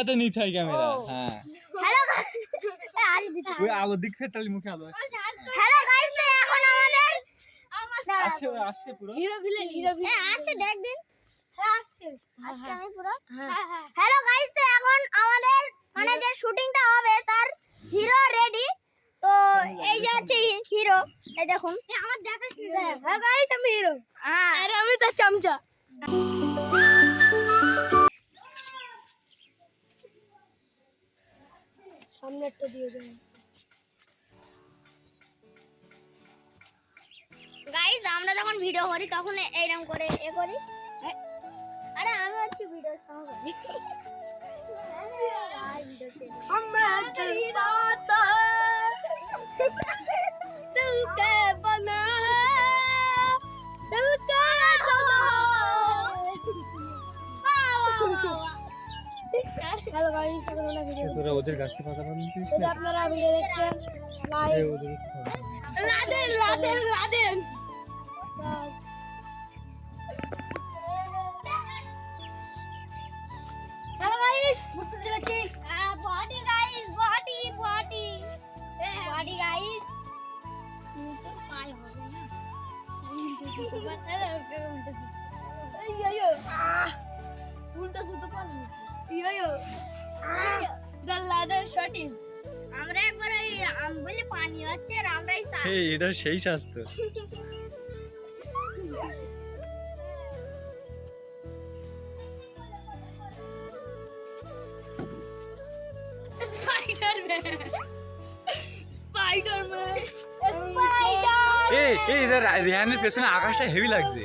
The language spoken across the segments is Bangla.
তো নিতে হয় ক্যামেরা। হ্যাঁ হ্যালো ওই আলো দিক ফের তালি মুখে আলো হ্যালো গাইস, তো এখন আমাদের আসছে আসছে পুরো হিরো ভিলেন আসছে, দেখ দিন। হ্যাঁ আসছে আমি পুরো। হ্যালো গাইস, তো এখন আমাদের মানে যে শুটিংটা হবে তার হিরো রেডি। তো এই যে আছে হিরো, এই দেখুন। আমার দেখাস নি। হ্যাঁ গাইস, আমি হিরো। আরে আমি তো চামচা। সামনে একটা দিয়ে দেন গাইস। আমরা যখন ভিডিও করি তখন এইরকম করে করি। আরে আমি হচ্ছি ভিডিওর সহকারী। আমরা হিরো তো তুকে বনা তুকে হ্যালো গাইস, আপনারা ভিডিও তোরা ওদের কাছে কথা বলছিস না আপনারা ভিডিও দেখছেন লাইভ। ওদের লাদেন হ্যালো গাইস, বুঝতে চলেছি। Body guys, body guys. তো পাই হবে না। উল্টা সুতো পারবো। Laden sorting. আমরা একবার ওই বলে পানি হচ্ছে আর আমরাই এই এটা সেই স্বাস্থ্য স্পাইডারম্যান এই রেহানের পেছনে আকাশটা হেভি লাগছে,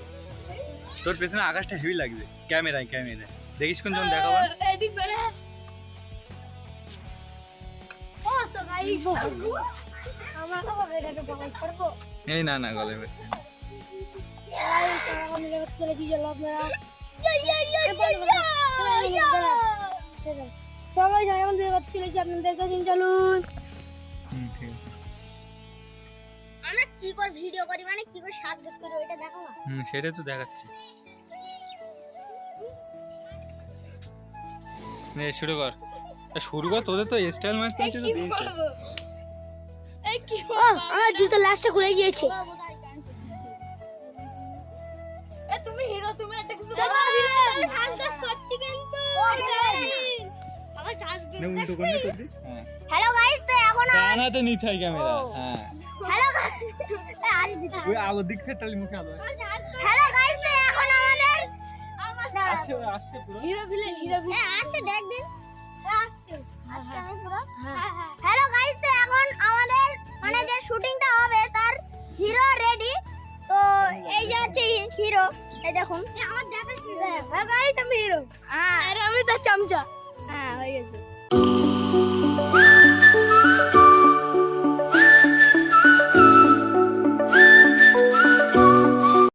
তোর পেছনে আকাশটা হেভি লাগছে। ক্যামেরায় দেখিস কোন যখন দেখাবো। এদিক বেড়ে ও সো গাইস, আমরা তো ভিডিওটা বন্ধ করব। এই না গলে বেরছে গাইস, আমরা মিলে চলেছি। চলো আপনারা সবাই এখন ভিডিও চলেছি, আপনাদের কাছে চলুন। ঠিক আছে। আমরা কি করে ভিডিও করি মানে কি করে সাজগোজ করি ওইটা দেখো না। সেটাই তো দেখাচ্ছি। নে শুরু কর তোদের তো স্টাইল মারতে হচ্ছে তো দিয়েছে। আমার জুতো লাস্টে খুলে গিয়েছে। তুমি হিরো, তুমি একটা কিছু সাজগোজ করছি কিন্তু আমার সাজগোজ। নে উল্টো করে নে করবি। হ্যাঁ হ্যালো গাইস, তো এখন না তো নিতে হয় ক্যামেরা। হ্যাঁ হ্যালো ওই আলো দিক ফের তালি মুখে আলো হ্যালো গাইস, তো এখন আমাদের আসছে পুরো হিরো ভিলেন আসছে, দেখ দিন। আসছে আমি পুরো। হ্যালো গাইস, তো এখন আমাদের মানে যে শুটিংটা হবে তার হিরো রেডি। তো এই যে আছে হিরো, এই দেখুন। আমার দেখাস নি। হ্যাঁ গাইস, আমি হিরো। আরে আমি তো চামচা। হয়ে গেছে।